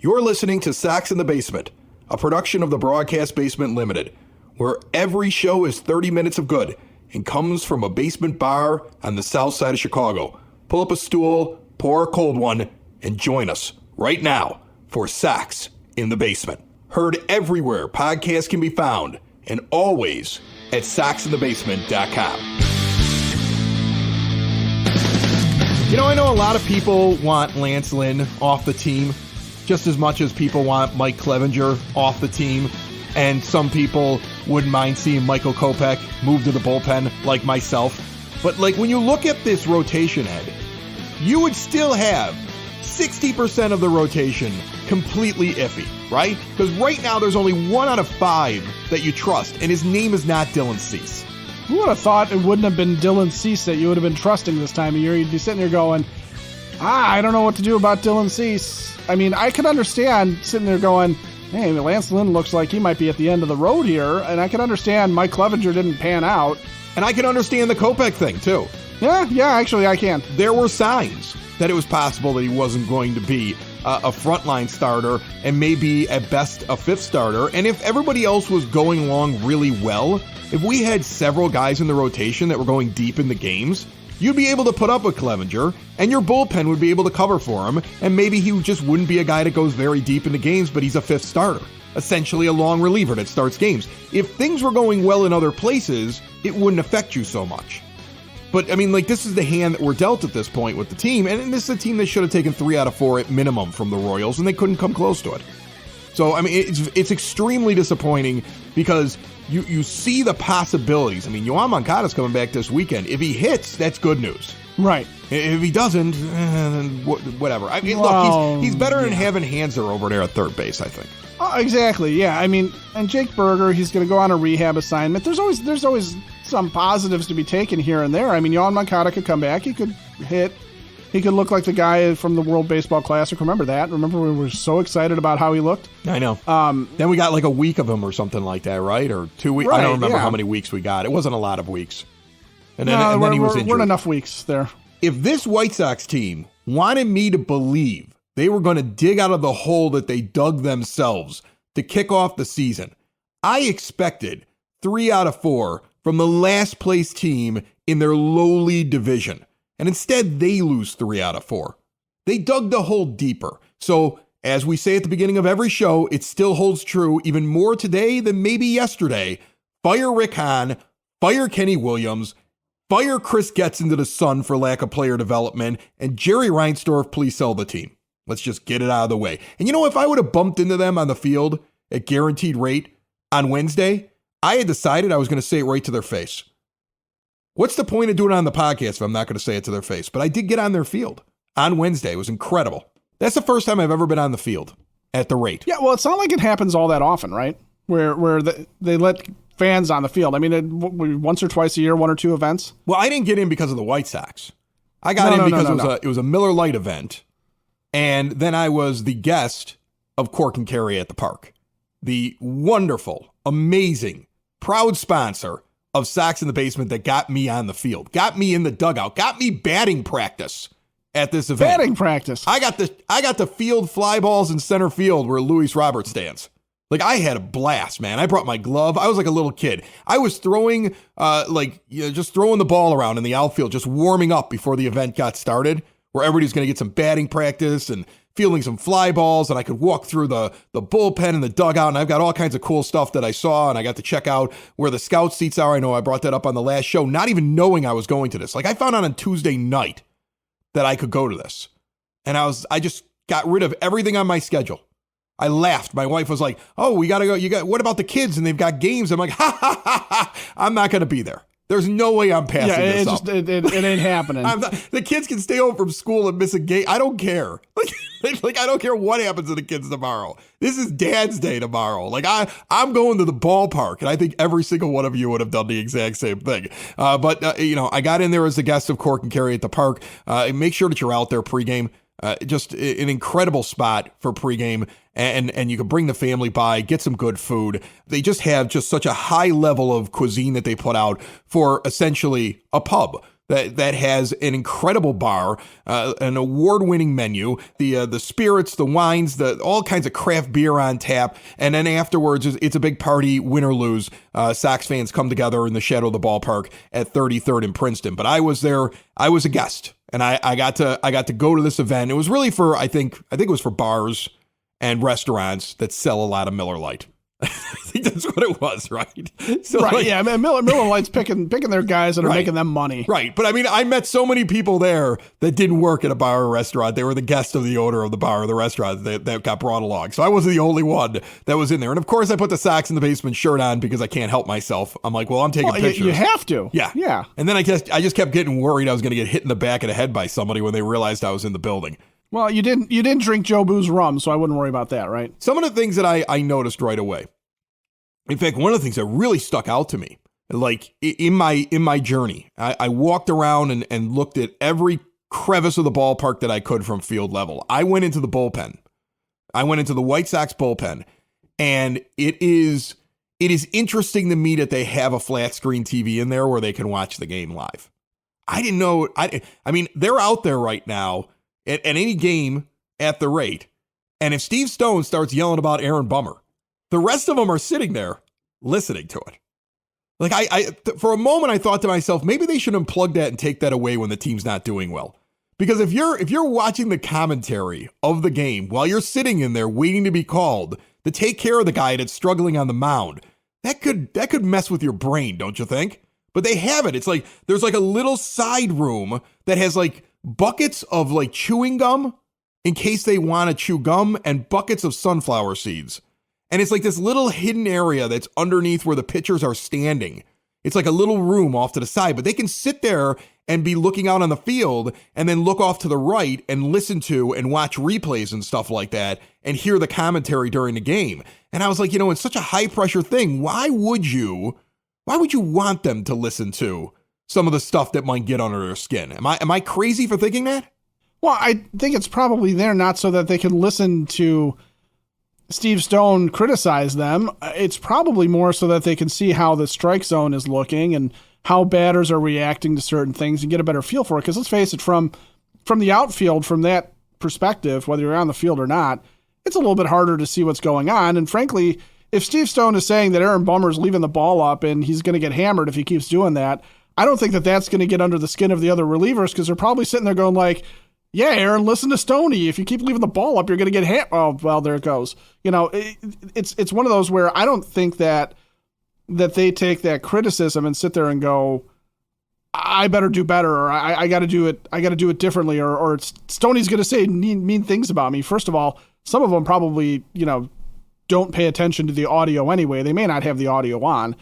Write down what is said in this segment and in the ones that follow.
You're listening to Sox in the Basement, a production of the Broadcast Basement Limited, where every show is 30 minutes of good and comes from a basement bar on the south side of Chicago. Pull up a stool, pour a cold one, and join us right now for Sox in the Basement. Heard everywhere podcasts can be found, and always at soxinthebasement.com. You know, I know a lot of people want Lance Lynn off the team just as much as people want Mike Clevenger off the team, and some people wouldn't mind seeing Michael Kopech move to the bullpen like myself. But like when you look at this rotation, Ed, you would still have 60% of the rotation completely iffy, right? Because right now there's only 1 out of 5 that you trust, and his name is not Dylan Cease. Who would have thought it wouldn't have been Dylan Cease that you would have been trusting this time of year? You'd be sitting there going, I don't know what to do about Dylan Cease. I mean, I could understand sitting there going, hey, Lance Lynn looks like he might be at the end of the road here, and I can understand Mike Clevenger didn't pan out. And I can understand the Kopech thing, too. Yeah, actually, I can. There were signs that it was possible that he wasn't going to be a frontline starter and maybe at best a 5th starter. And if everybody else was going along really well, if we had several guys in the rotation that were going deep in the games, you'd be able to put up with Clevenger, and your bullpen would be able to cover for him, and maybe he just wouldn't be a guy that goes very deep into games, but he's a 5th starter, essentially a long reliever that starts games. If things were going well in other places, it wouldn't affect you so much. But, I mean, like, this is the hand that we're dealt at this point with the team, and this is a team that should have taken 3 out of 4 at minimum from the Royals, and they couldn't come close to it. So, I mean, it's extremely disappointing because you see the possibilities. I mean, Yoan Moncada's coming back this weekend. If he hits, that's good news. Right. If he doesn't, then whatever. I mean, look, he's better than having Hanser over there at third base, I think. Oh, exactly, yeah. I mean, and Jake Berger, he's going to go on a rehab assignment. There's always some positives to be taken here and there. I mean, Yoan Moncada could come back. He could hit. He could look like the guy from the World Baseball Classic. Remember that? Remember we were so excited about how he looked? I know. Then we got like a week of him or something like that, right? Or 2 weeks? Right, I don't remember how many weeks we got. It wasn't a lot of weeks. And then he was injured. Weren't enough weeks there. If this White Sox team wanted me to believe they were going to dig out of the hole that they dug themselves to kick off the season, I expected 3 out of 4 from the last place team in their lowly division. And instead, they lose 3 out of 4. They dug the hole deeper. So, as we say at the beginning of every show, it still holds true even more today than maybe yesterday. Fire Rick Hahn, fire Kenny Williams, fire Chris Getz into the sun for lack of player development, and Jerry Reinsdorf, please sell the team. Let's just get it out of the way. And you know, if I would have bumped into them on the field at guaranteed rate on Wednesday, I had decided I was going to say it right to their face. What's the point of doing it on the podcast if I'm not going to say it to their face? But I did get on their field on Wednesday. It was incredible. That's the first time I've ever been on the field at the rate. Yeah, well, it's not like it happens all that often, right? Where they let fans on the field. I mean, once or twice a year, 1 or 2 events. Well, I didn't get in because of the White Sox. I got in because it was a Miller Lite event, and then I was the guest of Cork and Carry at the Park, the wonderful, amazing, proud sponsor of Sox in the Basement that got me on the field, got me in the dugout, got me batting practice at this event. Batting practice. I got the field fly balls in center field where Luis Robert stands. Like, I had a blast, man. I brought my glove. I was like a little kid. I was throwing, just throwing the ball around in the outfield, just warming up before the event got started, where everybody's going to get some batting practice and fielding some fly balls, and I could walk through the bullpen and the dugout, and I've got all kinds of cool stuff that I saw, and I got to check out where the scout seats are. I know I brought that up on the last show, not even knowing I was going to this. Like, I found out on Tuesday night that I could go to this, and I just got rid of everything on my schedule. I laughed. My wife was like, "Oh, we got to go. What about the kids? And they've got games." I'm like, "Ha ha ha ha! I'm not going to be there. There's no way I'm passing this up. It ain't happening." The kids can stay home from school and miss a game. I don't care. Like I don't care what happens to the kids tomorrow. This is Dad's Day tomorrow. Like I'm going to the ballpark, and I think every single one of you would have done the exact same thing. But I got in there as the guest of Cork and Carry at the Park. Make sure that you're out there pregame. Just an incredible spot for pregame, and you can bring the family by, get some good food. They just have just such a high level of cuisine that they put out for essentially a pub. that has an incredible bar, an award-winning menu, the spirits, the wines, all kinds of craft beer on tap, and then afterwards it's a big party, win or lose. Sox fans come together in the shadow of the ballpark at 33rd and Princeton. But I was there, I was a guest, and I got to go to this event. It was really for I think it was for bars and restaurants that sell a lot of Miller Lite. I think that's what it was, right? So right, yeah. I mean, Miller Lite's picking their guys that are making them money. Right. But I mean, I met so many people there that didn't work at a bar or restaurant. They were the guest of the owner of the bar or the restaurant that got brought along. So I wasn't the only one that was in there. And of course, I put the Sox in the basement shirt on because I can't help myself. I'm like, well, I'm taking pictures. You have to. Yeah. Yeah. And then I just kept getting worried I was going to get hit in the back of the head by somebody when they realized I was in the building. Well, you didn't drink Joe Boo's rum, so I wouldn't worry about that, right? Some of the things that I noticed right away. In fact, one of the things that really stuck out to me, like in my journey, I walked around and looked at every crevice of the ballpark that I could from field level. I went into the bullpen. I went into the White Sox bullpen, and it is interesting to me that they have a flat screen TV in there where they can watch the game live. I didn't know. I mean, they're out there right now at any game at the rate, and if Steve Stone starts yelling about Aaron Bummer, the rest of them are sitting there listening to it. Like for a moment, I thought to myself, maybe they should unplug that and take that away when the team's not doing well. Because if you're watching the commentary of the game while you're sitting in there waiting to be called to take care of the guy that's struggling on the mound, that could mess with your brain, don't you think? But they have it. It's like there's like a little side room that has like buckets of like chewing gum in case they want to chew gum and buckets of sunflower seeds. And it's like this little hidden area that's underneath where the pitchers are standing. It's like a little room off to the side, but they can sit there and be looking out on the field and then look off to the right and listen to and watch replays and stuff like that and hear the commentary during the game. And I was like, it's such a high pressure thing. Why would you want them to listen to some of the stuff that might get under their skin? Am I crazy for thinking that? Well, I think it's probably there not so that they can listen to Steve Stone criticize them. It's probably more so that they can see how the strike zone is looking and how batters are reacting to certain things and get a better feel for it. Because let's face it, from the outfield, from that perspective, whether you're on the field or not, it's a little bit harder to see what's going on. And frankly, if Steve Stone is saying that Aaron Bummer's leaving the ball up and he's going to get hammered if he keeps doing that, I don't think that that's going to get under the skin of the other relievers because they're probably sitting there going like, yeah, Aaron, listen to Stoney. If you keep leaving the ball up, you're going to get hit. Oh, well, there it goes. It's one of those where I don't think that they take that criticism and sit there and go, I better do better, or I got to do it. I got to do it differently, or Stoney's going to say mean things about me. First of all, some of them probably, don't pay attention to the audio anyway. They may not have the audio on.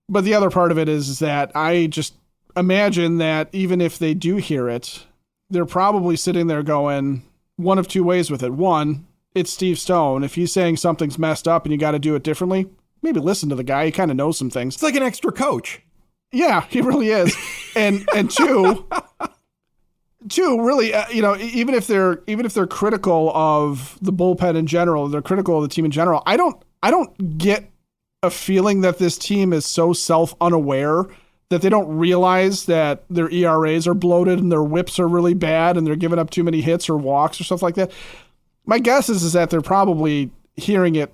But the other part of it is that I just imagine that even if they do hear it, they're probably sitting there going one of two ways with it. One, it's Steve Stone. If he's saying something's messed up and you got to do it differently, maybe listen to the guy. He kind of knows some things. It's like an extra coach. Yeah, he really is. And two, really, even if they're critical of the bullpen in general, they're critical of the team in general. I don't get a feeling that this team is so self-unaware that they don't realize that their ERAs are bloated and their whips are really bad and they're giving up too many hits or walks or stuff like that. My guess is that they're probably hearing it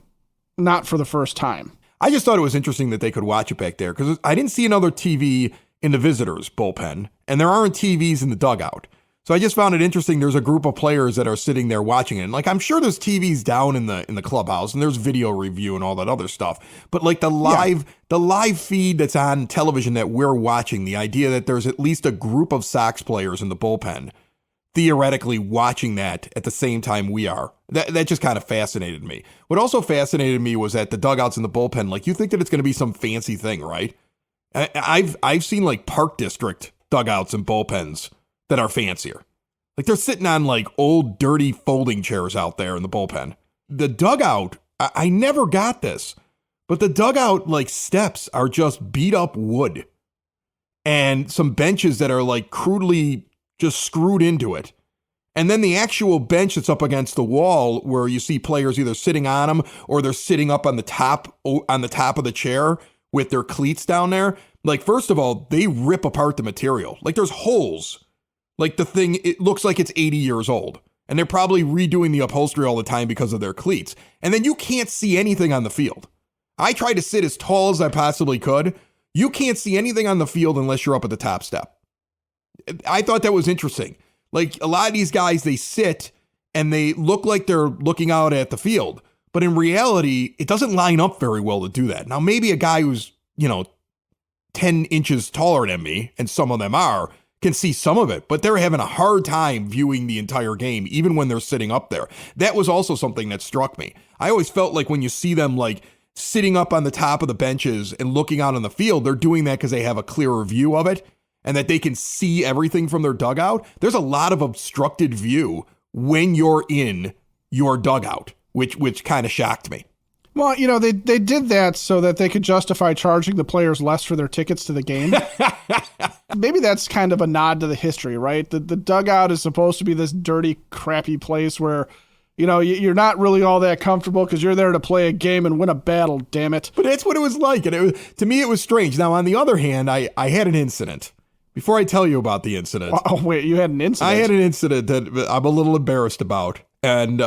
not for the first time. I just thought it was interesting that they could watch it back there because I didn't see another TV in the visitors' bullpen, and there aren't TVs in the dugout. So I just found it interesting. There's a group of players that are sitting there watching it. And like, I'm sure there's TVs down in the clubhouse and there's video review and all that other stuff. But like the live feed that's on television that we're watching, the idea that there's at least a group of Sox players in the bullpen theoretically watching that at the same time we are. That just kind of fascinated me. What also fascinated me was that the dugouts in the bullpen, like you think that it's going to be some fancy thing, right? I've seen like Park District dugouts and bullpens that are fancier. Like they're sitting on like old dirty folding chairs out there in the bullpen. The dugout, I never got this, but the dugout like steps are just beat up wood and some benches that are like crudely just screwed into it. And then the actual bench that's up against the wall where you see players either sitting on them or they're sitting up on the top of the chair with their cleats down there. Like, first of all, they rip apart the material. Like, there's holes. Like, the thing, it looks like it's 80 years old. And they're probably redoing the upholstery all the time because of their cleats. And then you can't see anything on the field. I tried to sit as tall as I possibly could. You can't see anything on the field unless you're up at the top step. I thought that was interesting. Like, a lot of these guys, they sit and they look like they're looking out at the field. But in reality, it doesn't line up very well to do that. Now, maybe a guy who's, 10 inches taller than me, and some of them are, can see some of it, but they're having a hard time viewing the entire game, even when they're sitting up there. That was also something that struck me. I always felt like when you see them like sitting up on the top of the benches and looking out on the field, they're doing that because they have a clearer view of it and that they can see everything from their dugout. There's a lot of obstructed view when you're in your dugout, which kind of shocked me. Well, they did that so that they could justify charging the players less for their tickets to the game. Maybe that's kind of a nod to the history, right? The dugout is supposed to be this dirty, crappy place where, you're not really all that comfortable because you're there to play a game and win a battle, damn it. But that's what it was like. And to me, it was strange. Now, on the other hand, I had an incident. Before I tell you about the incident. Oh, wait, you had an incident? I had an incident that I'm a little embarrassed about. And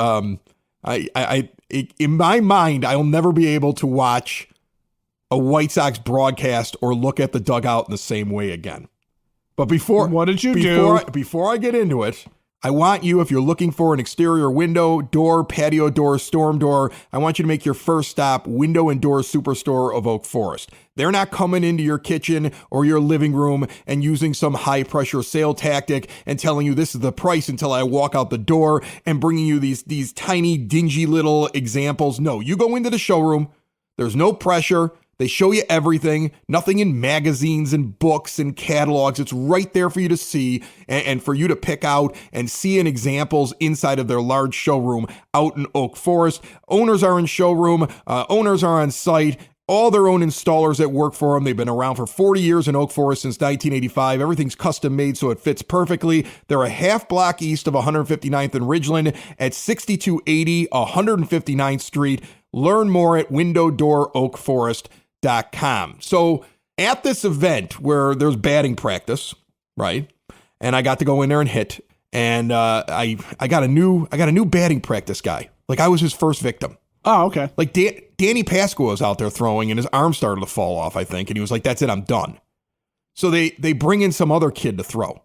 in my mind, I'll never be able to watch a White Sox broadcast or look at the dugout in the same way again. But what did you do? Before I get into it, I want you, if you're looking for an exterior window, door, patio door, storm door, I want you to make your first stop Window and Door Superstore of Oak Forest. They're not coming into your kitchen or your living room and using some high-pressure sale tactic and telling you this is the price until I walk out the door and bringing you these tiny, dingy little examples. No, you go into the showroom. There's no pressure. They show you everything, nothing in magazines and books and catalogs. It's right there for you to see and for you to pick out and see in examples inside of their large showroom out in Oak Forest. Owners are in showroom. Owners are on site. All their own installers that work for them. They've been around for 40 years in Oak Forest since 1985. Everything's custom made so it fits perfectly. They're a half block east of 159th and Ridgeland at 6280 159th Street. Learn more at windowdooroakforest.com. So at this event where there's batting practice, right? And I got to go in there and hit. And I got a new batting practice guy. Like I was his first victim. Oh, okay. Like Danny Pasqua was out there throwing and his arm started to fall off, I think. And he was like, that's it, I'm done. So they bring in some other kid to throw.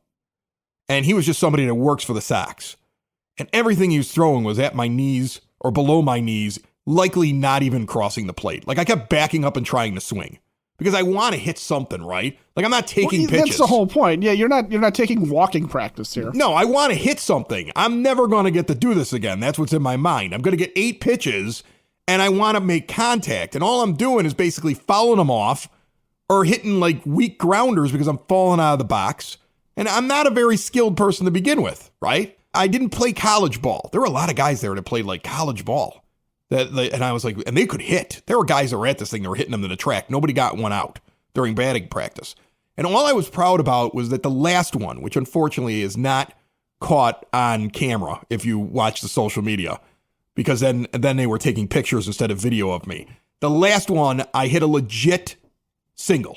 And he was just somebody that works for the Sox. And everything he was throwing was at my knees or below my knees, likely not even crossing the plate. Like I kept backing up and trying to swing because I want to hit something, right? Like I'm not taking pitches. That's the whole point. Yeah, you're not taking walking practice here. No, I want to hit something. I'm never going to get to do this again. That's what's in my mind. I'm going to get 8 pitches and I want to make contact. And all I'm doing is basically fouling them off or hitting like weak grounders because I'm falling out of the box. And I'm not a very skilled person to begin with, right? I didn't play college ball. There were a lot of guys there that played like college ball. And I was like, and they could hit. There were guys that were at this thing that were hitting them to the track. Nobody got one out during batting practice. And all I was proud about was that the last one, which unfortunately is not caught on camera if you watch the social media, because then they were taking pictures instead of video of me. The last one, I hit a legit single.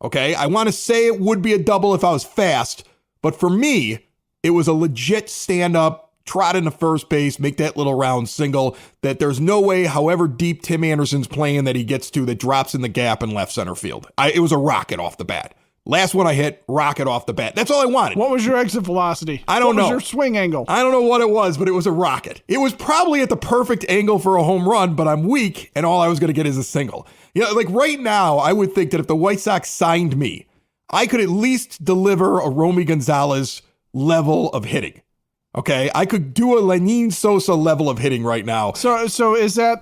Okay? I want to say it would be a double if I was fast, but for me, it was a legit stand-up, trot into first base, make that little round single that there's no way, however deep Tim Anderson's playing, that he gets to that drops in the gap in left center field. It was a rocket off the bat. Last one I hit, rocket off the bat. That's all I wanted. What was your exit velocity? I don't know. What was your swing angle? I don't know what it was, but it was a rocket. It was probably at the perfect angle for a home run, but I'm weak, and all I was going to get is a single. Like right now, I would think that if the White Sox signed me, I could at least deliver a Romy Gonzalez level of hitting. Okay, I could do a Lenin Sosa level of hitting right now. So is that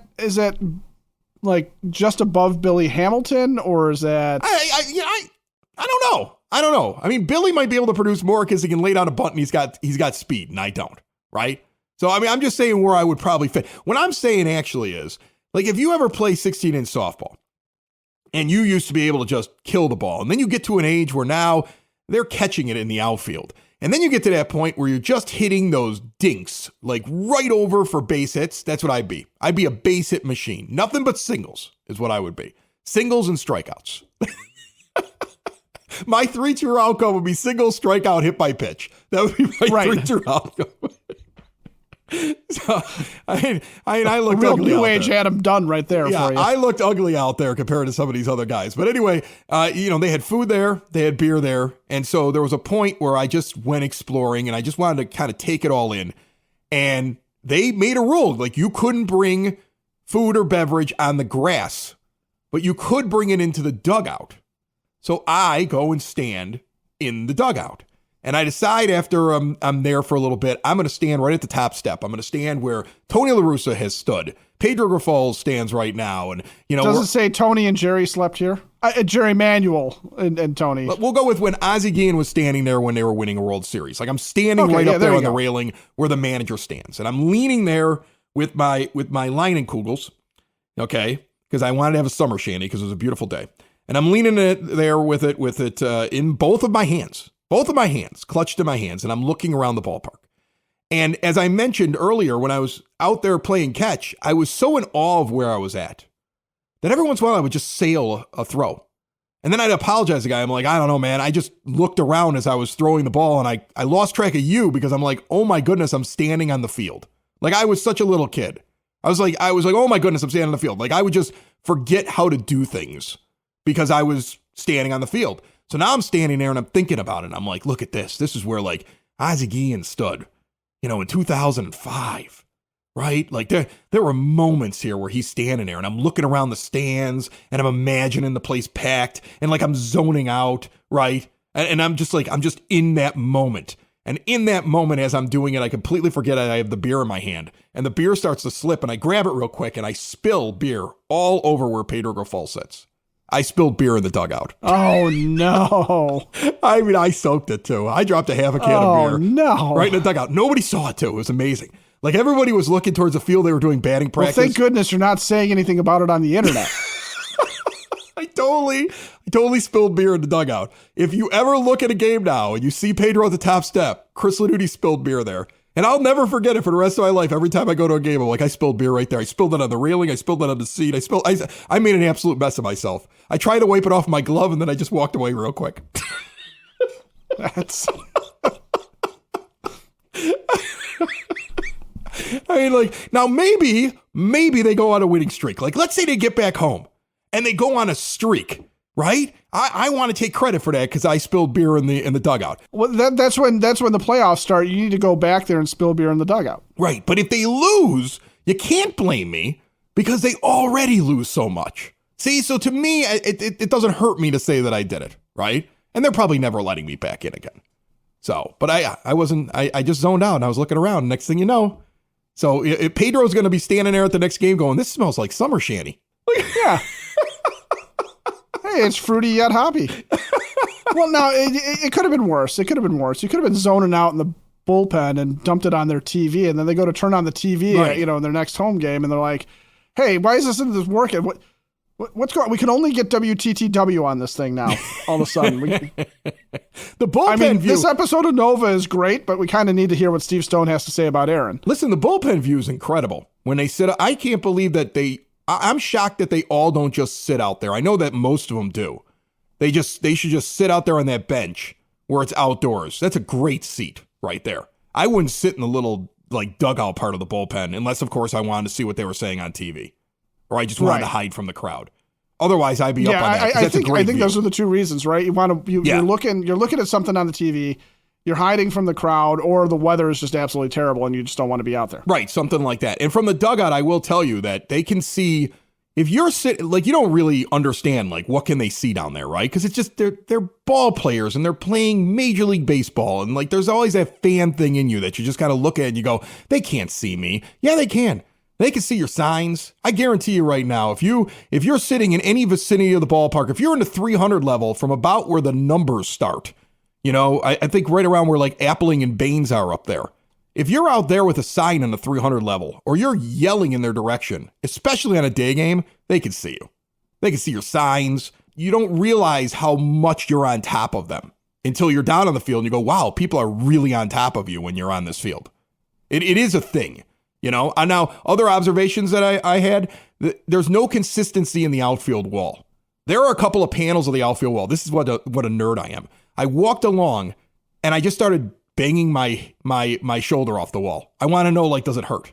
like just above Billy Hamilton, or is that? I don't know. I don't know. I mean, Billy might be able to produce more because he can lay down a bunt and he's got speed, and I don't. Right. So I mean, I'm just saying where I would probably fit. What I'm saying actually is like if you ever play 16-inch softball, and you used to be able to just kill the ball, and then you get to an age where now they're catching it in the outfield. And then you get to that point where you're just hitting those dinks, like right over for base hits. That's what I'd be. I'd be a base hit machine. Nothing but singles is what I would be. Singles and strikeouts. My 3-2 outcome would be single, strikeout, hit by pitch. That would be my 3-2 outcome. So, I looked real ugly new out age there. Adam Dunn right there for you. I looked ugly out there compared to some of these other guys. But anyway, they had food there, they had beer there, and so there was a point where I just went exploring, and I just wanted to kind of take it all in. And they made a rule, like you couldn't bring food or beverage on the grass, but you could bring it into the dugout. So I go and stand in the dugout. And I decide after I'm there for a little bit, I'm going to stand right at the top step. I'm going to stand where Tony La Russa has stood. Pedro Grifol stands right now. And, does it say Tony and Jerry slept here? Jerry Manuel and Tony. We'll go with when Ozzie Guillen was standing there when they were winning a World Series. Like I'm standing right up there on the railing where the manager stands. And I'm leaning there with my Leinenkugels, okay, because I wanted to have a summer shandy because it was a beautiful day. And I'm leaning there with it in both of my hands. Both of my hands, clutched in my hands, and I'm looking around the ballpark. And as I mentioned earlier, when I was out there playing catch, I was so in awe of where I was at that every once in a while I would just sail a throw. And then I'd apologize to the guy. I'm like, I don't know, man. I just looked around as I was throwing the ball, and I lost track of you because I'm like, oh my goodness, I'm standing on the field. Like I was such a little kid. I was like, oh my goodness, I'm standing on the field. Like I would just forget how to do things because I was standing on the field. So now I'm standing there and I'm thinking about it. I'm like, look at this. This is where like Ozzie Guillen stood, in 2005, right? Like there were moments here where he's standing there and I'm looking around the stands and I'm imagining the place packed and like I'm zoning out, right? And I'm just in that moment. And in that moment, as I'm doing it, I completely forget I have the beer in my hand and the beer starts to slip and I grab it real quick and I spill beer all over where Pedro Grifol sits. I spilled beer in the dugout. Oh, no. I mean, I soaked it, too. I dropped a half a can of beer. Oh, no. Right in the dugout. Nobody saw it, too. It was amazing. Like, everybody was looking towards the field. They were doing batting practice. Well, thank goodness you're not saying anything about it on the internet. I totally spilled beer in the dugout. If you ever look at a game now and you see Pedro at the top step, Chris Lanuti spilled beer there. And I'll never forget it for the rest of my life. Every time I go to a game, I'm like, I spilled beer right there. I spilled it on the railing. I spilled it on the seat. I made an absolute mess of myself. I tried to wipe it off my glove, and then I just walked away real quick. That's... I mean, like, now maybe they go on a winning streak. Like, let's say they get back home, and they go on a streak, right? I want to take credit for that because I spilled beer in the dugout. Well, that's when the playoffs start. You need to go back there and spill beer in the dugout. Right, but if they lose, you can't blame me because they already lose so much. See, so to me, it doesn't hurt me to say that I did it, right? And they're probably never letting me back in again. So, but I just zoned out and I was looking around. Next thing you know, so Pedro's going to be standing there at the next game going, this smells like summer shandy. Yeah. Hey, it's fruity yet hoppy. Well, no, it could have been worse. It could have been worse. You could have been zoning out in the bullpen and dumped it on their TV, and then they go to turn on the TV, right, in their nenext home game, and they're like, "Hey, why is this working? What's going on? We can only get WTTW on this thing now. All of a sudden, the bullpen view. This episode of Nova is great, but we kind of need to hear what Steve Stone has to say about Aaron. Listen, the bullpen view is incredible. When they sit, I can't believe that I'm shocked that they all don't just sit out there. I know that most of them do. They should just sit out there on that bench where it's outdoors. That's a great seat right there. I wouldn't sit in the little like dugout part of the bullpen unless, of course, I wanted to see what they were saying on TV, or I just wanted to hide from the crowd. Otherwise, I'd be up on that. I think those are the two reasons, right? You're looking at something on the TV. You're hiding from the crowd, or the weather is just absolutely terrible and you just don't want to be out there. Right, something like that. And from the dugout, I will tell you that they can see, if you're sitting, like, you don't really understand, like, what can they see down there, right? Because it's just, they're ball players and they're playing Major League Baseball. And, like, there's always that fan thing in you that you just kind of look at and you go, they can't see me. Yeah, they can. They can see your signs. I guarantee you right now, if you're sitting in any vicinity of the ballpark, if you're in the 300 level from about where the numbers start, I think right around where like Appling and Baines are up there. If you're out there with a sign on the 300 level or you're yelling in their direction, especially on a day game, they can see you. They can see your signs. You don't realize how much you're on top of them until you're down on the field and you go, wow, people are really on top of you when you're on this field. It is a thing, And now other observations that I had, there's no consistency in the outfield wall. There are a couple of panels of the outfield wall. This is what a nerd I am. I walked along and I just started banging my shoulder off the wall. I want to know, like, does it hurt?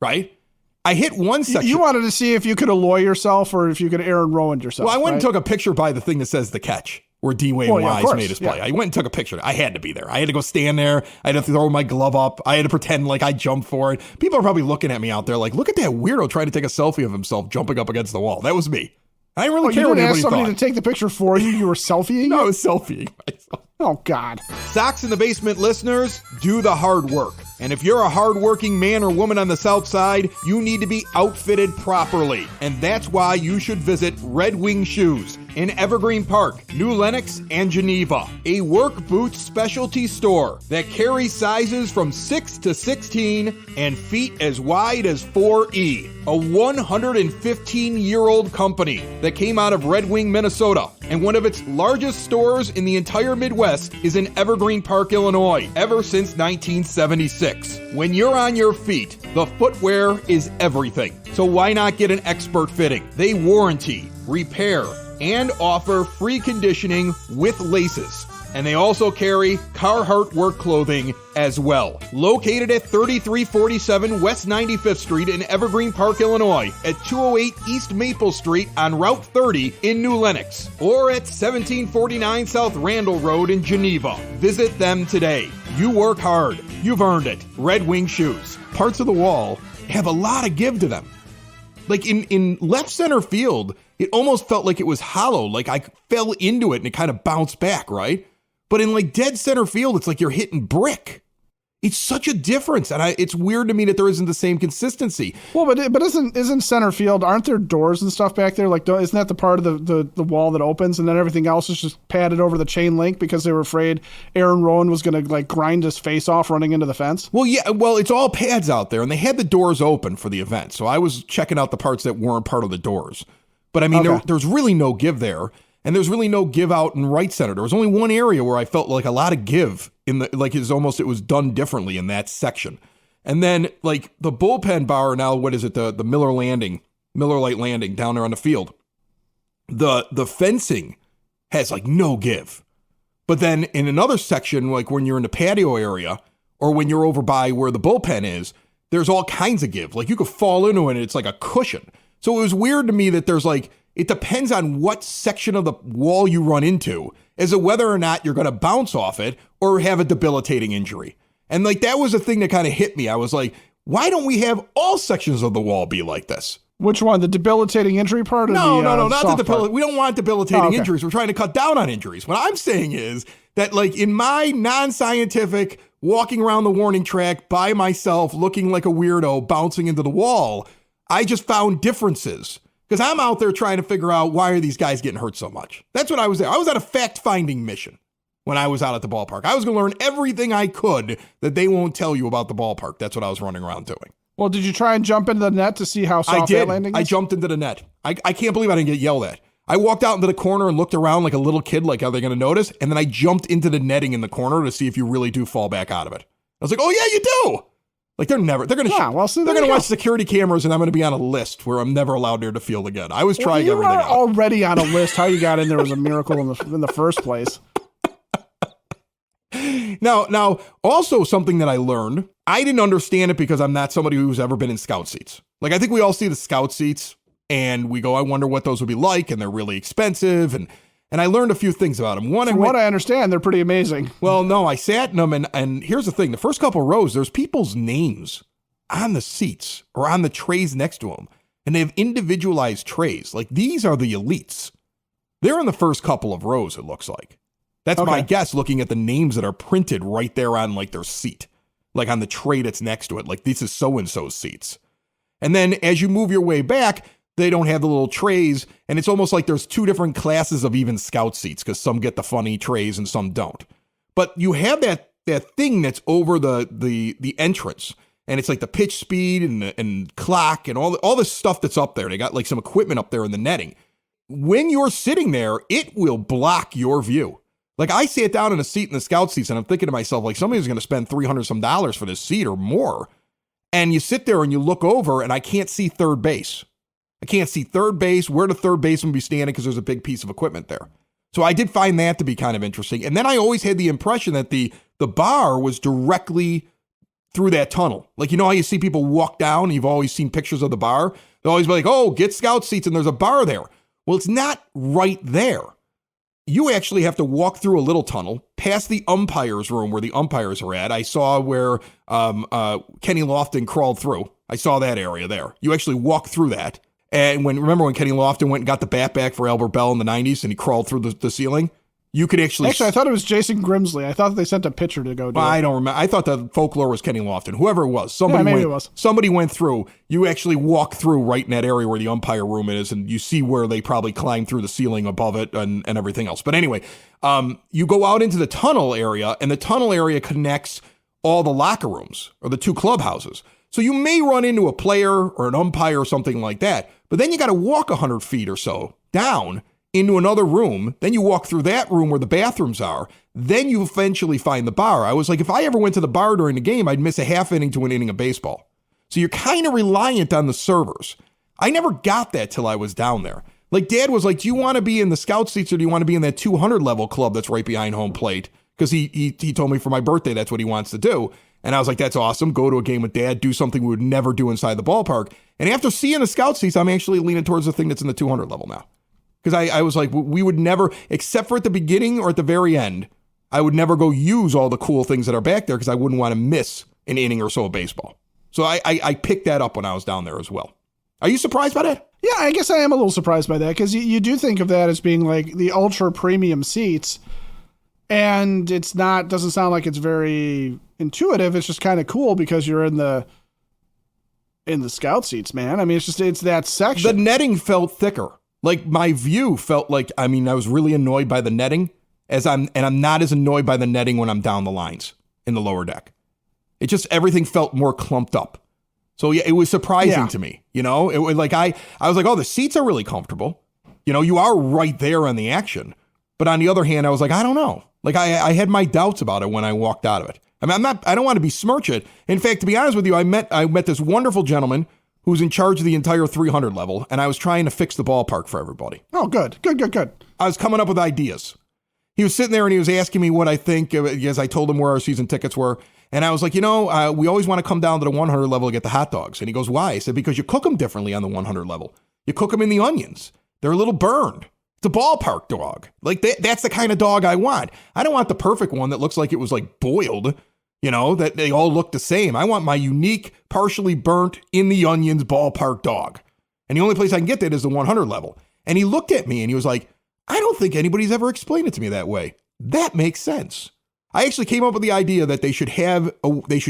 Right? I hit one section. You wanted to see if you could Eloy yourself or if you could Aaron Rowan yourself. Well, I went right? and took a picture by the thing that says the catch where Dwayne Wise made his play. Yeah. I went and took a picture. I had to be there. I had to go stand there. I had to throw my glove up. I had to pretend like I jumped for it. People are probably looking at me out there like, look at that weirdo trying to take a selfie of himself jumping up against the wall. That was me. I didn't really care what anybody thought. You didn't ask somebody to take the picture for you? You were selfieing? No, I was selfieing myself. Oh, God. Sox in the Basement listeners, do the hard work. And if you're a hardworking man or woman on the South Side, you need to be outfitted properly. And that's why you should visit Red Wing Shoes in Evergreen Park, New Lenox, and Geneva. A work boots specialty store that carries sizes from 6 to 16 and feet as wide as 4E. A 115-year-old company that came out of Red Wing, Minnesota. And one of its largest stores in the entire Midwest is in Evergreen Park, Illinois, ever since 1976. When you're on your feet, the footwear is everything. So why not get an expert fitting? They warranty, repair, and offer free conditioning with laces. And they also carry Carhartt work clothing as well. Located at 3347 West 95th Street in Evergreen Park, Illinois, at 208 East Maple Street on Route 30 in New Lenox, or at 1749 South Randall Road in Geneva. Visit them today. You work hard. You've earned it. Red Wing Shoes. Parts of the wall have a lot of give to them. Like in left center field, it almost felt like it was hollow, like I fell into it and it kind of bounced back, right? But in like dead center field, it's like you're hitting brick. It's such a difference, and it's weird to me that there isn't the same consistency. Well, but isn't center field? Aren't there doors and stuff back there? Like, isn't that the part of the wall that opens, and then everything else is just padded over the chain link because they were afraid Aaron Rowan was going to like grind his face off running into the fence? Well, yeah. Well, it's all pads out there, and they had the doors open for the event, so I was checking out the parts that weren't part of the doors. But I mean, there's really no give there. And there's really no give out in right center. There was only one area where I felt like a lot of give in the, like it was done differently in that section. And then like the bullpen bar now, what is it? The Miller Lite Landing down there on the field. The fencing has like no give. But then in another section, like when you're in the patio area or when you're over by where the bullpen is, there's all kinds of give. Like you could fall into it and it's like a cushion. So it was weird to me that there's like, it depends on what section of the wall you run into as to whether or not you're going to bounce off it or have a debilitating injury. And like, that was a thing that kind of hit me. I was like, why don't we have all sections of the wall be like this? Which one? The debilitating injury part? Or no, not the debilitating. We don't want debilitating injuries. We're trying to cut down on injuries. What I'm saying is that like in my non-scientific walking around the warning track by myself, looking like a weirdo, bouncing into the wall, I just found differences. Because I'm out there trying to figure out why are these guys getting hurt so much. That's what I was there. I was at a fact-finding mission when I was out at the ballpark. I was going to learn everything I could that they won't tell you about the ballpark. That's what I was running around doing. Well, did you try and jump into the net to see how soft that landing is? I jumped into the net. I can't believe I didn't get yelled at. I walked out into the corner and looked around like a little kid, like, are they going to notice? And then I jumped into the netting in the corner to see if you really do fall back out of it. I was like, oh, yeah, you do. Like they're going to watch security cameras and I'm going to be on a list where I'm never allowed near the field again. I was trying everything out. You were already on a list. How you got in there was a miracle in the first place. Now, also something that I learned, I didn't understand it because I'm not somebody who's ever been in scout seats. Like I think we all see the scout seats and we go, I wonder what those would be like. And they're really expensive. And I learned a few things about them. From what I understand, they're pretty amazing. Well, no, I sat in them, and here's the thing. The first couple rows, there's people's names on the seats or on the trays next to them, and they have individualized trays. Like, these are the elites. They're in the first couple of rows, it looks like. That's my guess, looking at the names that are printed right there on, like, their seat, like on the tray that's next to it. Like, this is so-and-so's seats. And then as you move your way back, they don't have the little trays, and it's almost like there's two different classes of even scout seats because some get the funny trays and some don't. But you have that thing that's over the entrance, and it's like the pitch speed and clock and all this stuff that's up there. They got like some equipment up there in the netting. When you're sitting there, it will block your view. Like I sat down in a seat in the scout seats, and I'm thinking to myself, like somebody's going to spend $300 some for this seat or more. And you sit there and you look over, and I can't see third base. I can't see third base, where the third baseman be standing because there's a big piece of equipment there. So I did find that to be kind of interesting. And then I always had the impression that the bar was directly through that tunnel. Like, you know how you see people walk down and you've always seen pictures of the bar? They'll always be like, oh, get scout seats and there's a bar there. Well, it's not right there. You actually have to walk through a little tunnel, past the umpire's room where the umpires are at. I saw where Kenny Lofton crawled through. I saw that area there. You actually walk through that. And remember when Kenny Lofton went and got the bat back for Albert Bell in the 90s and he crawled through the ceiling? You could actually... Actually, I thought it was Jason Grimsley. I thought they sent a pitcher to go do it. I don't remember. I thought the folklore was Kenny Lofton. Whoever it was. Somebody went through. You actually walk through right in that area where the umpire room is, and you see where they probably climbed through the ceiling above it and everything else. But anyway, you go out into the tunnel area, and the tunnel area connects all the locker rooms or the two clubhouses. So you may run into a player or an umpire or something like that, but then you got to walk 100 feet or so down into another room. Then you walk through that room where the bathrooms are. Then you eventually find the bar. I was like, if I ever went to the bar during the game, I'd miss a half inning to an inning of baseball. So you're kind of reliant on the servers. I never got that till I was down there. Like, Dad was like, do you want to be in the scout seats or do you want to be in that 200 level club that's right behind home plate? Because he told me for my birthday that's what he wants to do. And I was like, that's awesome. Go to a game with Dad, do something we would never do inside the ballpark. And after seeing the scout seats, I'm actually leaning towards the thing that's in the 200 level now. Because I was like, we would never, except for at the beginning or at the very end, I would never go use all the cool things that are back there because I wouldn't want to miss an inning or so of baseball. So I picked that up when I was down there as well. Are you surprised by that? Yeah, I guess I am a little surprised by that because you do think of that as being like the ultra premium seats, and doesn't sound like it's very intuitive. It's just kind of cool because you're in the scout seats, man. I mean, it's that section. The netting felt thicker. Like, my view felt like, I was really annoyed by the netting and I'm not as annoyed by the netting when I'm down the lines in the lower deck. It just, everything felt more clumped up. So yeah, it was surprising to me, you know, it was like, I was like, oh, the seats are really comfortable. You know, you are right there on the action. But on the other hand, I was like, I don't know. Like I had my doubts about it when I walked out of it. I mean, I don't want to besmirch it. In fact, to be honest with you, I met this wonderful gentleman who's in charge of the entire 300 level, and I was trying to fix the ballpark for everybody. Oh, good. I was coming up with ideas. He was sitting there and he was asking me what I think, as I told him where our season tickets were. And I was like, we always want to come down to the 100 level to get the hot dogs. And he goes, why? I said, because you cook them differently on the 100 level. You cook them in the onions. They're a little burned. It's a ballpark dog. Like that's the kind of dog I want. I don't want the perfect one that looks like it was like boiled. You know, that they all look the same. I want my unique, partially burnt, in the onions ballpark dog. And the only place I can get that is the 100 level. And he looked at me and he was like, I don't think anybody's ever explained it to me that way. That makes sense. I actually came up with the idea that they should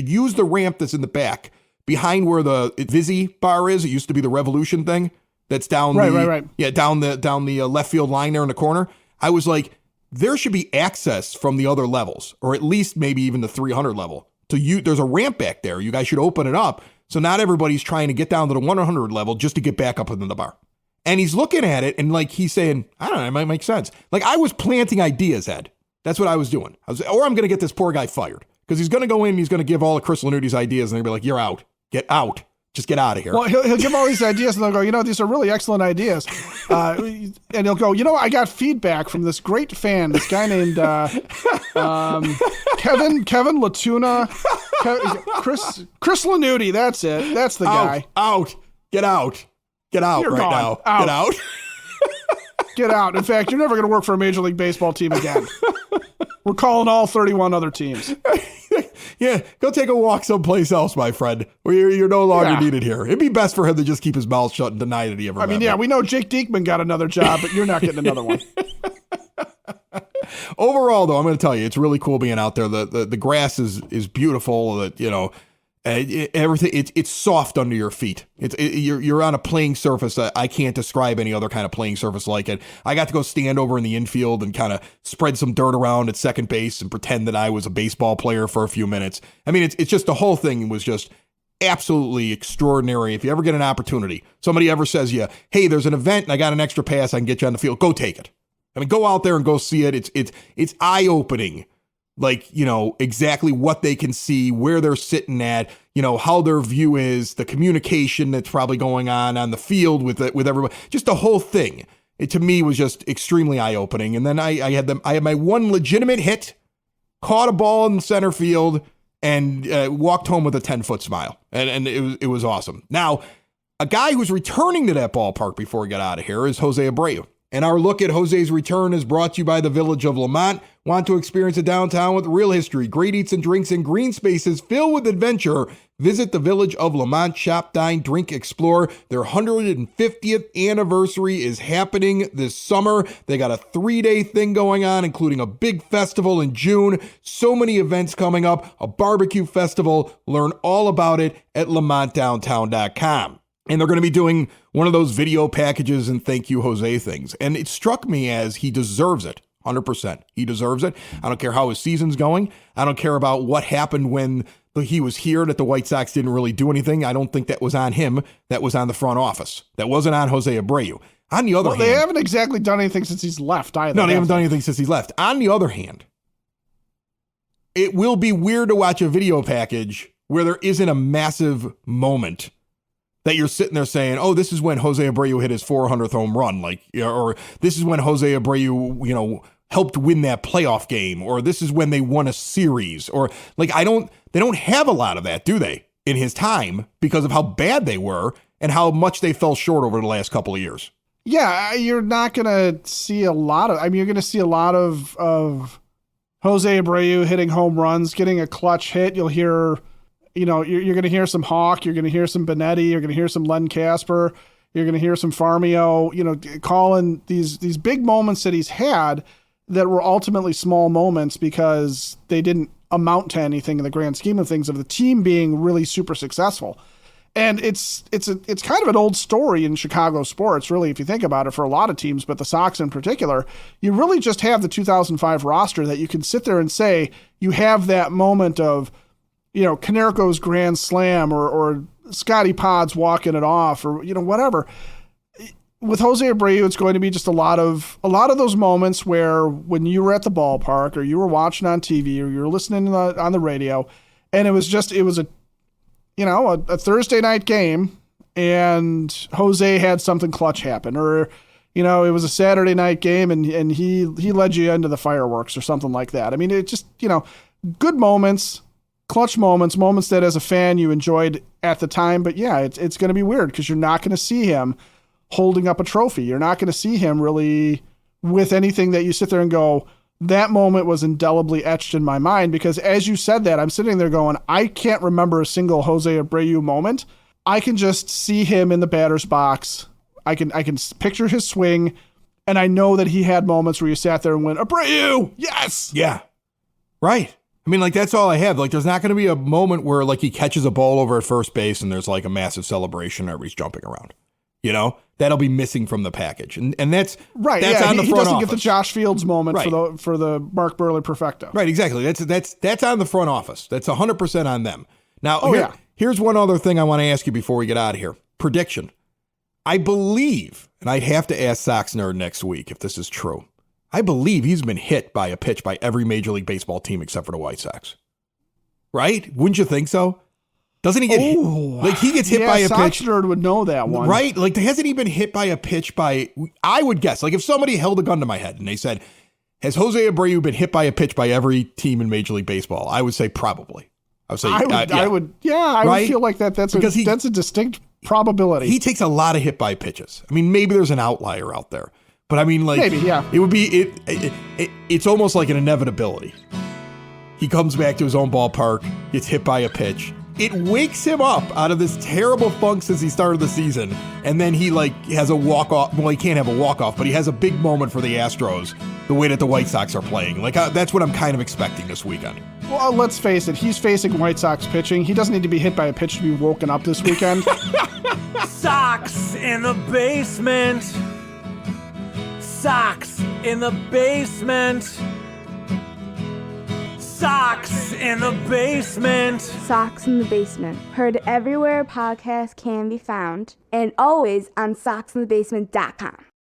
use the ramp that's in the back behind where the Vizzy bar is. It used to be the Revolution thing that's down right. Yeah, down the left field line there in the corner. I was like, there should be access from the other levels, or at least maybe even the 300 level. There's a ramp back there. You guys should open it up so not everybody's trying to get down to the 100 level just to get back up within the bar. And he's looking at it and like he's saying, I don't know, it might make sense. Like I was planting ideas, Ed. That's what I was doing. Or I'm going to get this poor guy fired because he's going to go in and he's going to give all of Chris Lanuti's ideas and they'll be like, you're out. Get out. Just get out of here. Well, he'll give all these ideas and they'll go, these are really excellent ideas. And he'll go, I got feedback from this great fan, this guy named Kevin Latuna, Chris Lanuti. That's it. That's the guy. Out. Get out. Get out. You're right gone. Now. Out. Get out. Get out. In fact, you're never going to work for a Major League Baseball team again. We're calling all 31 other teams. Yeah, go take a walk someplace else, my friend, where you're no longer needed here. It'd be best for him to just keep his mouth shut and deny that he ever met me. We know Jake Diekman got another job, but you're not getting another one. Overall, though, I'm going to tell you, it's really cool being out there. The grass is beautiful. Everything it's soft under your feet. You're on a playing surface. I can't describe any other kind of playing surface like it. I got to go stand over in the infield and kind of spread some dirt around at second base and pretend that I was a baseball player for a few minutes. I mean, it's just the whole thing was just absolutely extraordinary. If you ever get an opportunity, somebody ever says, hey, there's an event and I got an extra pass, I can get you on the field. Go take it. I mean, go out there and go see it. It's eye-opening Like, exactly what they can see, where they're sitting at, how their view is, the communication that's probably going on the field with everybody, just the whole thing. It to me was just extremely eye-opening. And then I had my one legitimate hit, caught a ball in center field, and walked home with a 10-foot smile. And it was awesome. Now, a guy who's returning to that ballpark before we get out of here is Jose Abreu. And our look at Jose's return is brought to you by the Village of Lamont. Want to experience a downtown with real history, great eats and drinks, and green spaces filled with adventure? Visit the Village of Lamont. Shop, dine, drink, explore. Their 150th anniversary is happening this summer. They got a 3-day thing going on, including a big festival in June. So many events coming up, a barbecue festival. Learn all about it at lamontdowntown.com. And they're going to be doing one of those video packages and thank you, Jose things. And it struck me as he deserves it. 100%. He deserves it. I don't care how his season's going. I don't care about what happened when he was here, that the White Sox didn't really do anything. I don't think that was on him. That was on the front office. That wasn't on Jose Abreu. On the other hand, they haven't exactly done anything since he's left either. No, they haven't done anything since he's left. On the other hand, it will be weird to watch a video package where there isn't a massive moment that you're sitting there saying, oh, this is when Jose Abreu hit his 400th home run, or this is when Jose Abreu, helped win that playoff game, or this is when they won a series, or they don't have a lot of that, do they, in his time, because of how bad they were and how much they fell short over the last couple of years. Yeah, you're not going to see a lot of, you're going to see a lot of Jose Abreu hitting home runs, getting a clutch hit. You'll hear, you're going to hear some Hawk, you're going to hear some Benetti, you're going to hear some Len Casper, you're going to hear some Farmio, calling these big moments that he's had that were ultimately small moments because they didn't amount to anything in the grand scheme of things of the team being really super successful. And it's kind of an old story in Chicago sports, really, if you think about it, for a lot of teams, but the Sox in particular. You really just have the 2005 roster that you can sit there and say you have that moment of, Konerko's grand slam or Scotty Pods walking it off or, whatever. With Jose Abreu, it's going to be just a lot of those moments where when you were at the ballpark or you were watching on TV or you were listening on the radio, and it was a Thursday night game and Jose had something clutch happen, or, it was a Saturday night game and he led you into the fireworks or something like that. It just, good moments, clutch moments that as a fan you enjoyed at the time. But yeah, it's going to be weird because you're not going to see him holding up a trophy. You're not going to see him really with anything that you sit there and go, that moment was indelibly etched in my mind, because as you said that, I'm sitting there going, I can't remember a single Jose Abreu moment. I can just see him in the batter's box. I can picture his swing, and I know that he had moments where you sat there and went, Abreu, yes! Yeah, right. That's all I have. There's not going to be a moment where, he catches a ball over at first base and there's, a massive celebration and everybody's jumping around. That'll be missing from the package. And that's right. That's on the front office. He doesn't get the Josh Fields moment for the Mark Burley perfecto. Right, exactly. That's on the front office. That's 100% on them. Now, here's one other thing I want to ask you before we get out of here. Prediction. I believe, and I'd have to ask Sox Nerd next week if this is true, I believe he's been hit by a pitch by every Major League Baseball team except for the White Sox. Right? Wouldn't you think so? Doesn't he get hit? He gets hit by a pitch. Nerd would know that one. Right? Hasn't he been hit by a pitch by, I would guess, if somebody held a gun to my head and they said, has Jose Abreu been hit by a pitch by every team in Major League Baseball? I would say probably. I would say, I would feel like that's a distinct probability. He takes a lot of hit by pitches. Maybe there's an outlier out there, but maybe, yeah. It would be, it's almost like an inevitability. He comes back to his own ballpark, gets hit by a pitch. It wakes him up out of this terrible funk since he started the season. And then he has a walk-off. Well, he can't have a walk-off, but he has a big moment for the Astros, the way that the White Sox are playing. That's what I'm kind of expecting this weekend. Well, let's face it. He's facing White Sox pitching. He doesn't need to be hit by a pitch to be woken up this weekend. Sox in the basement. Sox in the basement. Sox in the basement. Sox in the Basement. Heard everywhere podcasts can be found, and always on soxinthebasement.com.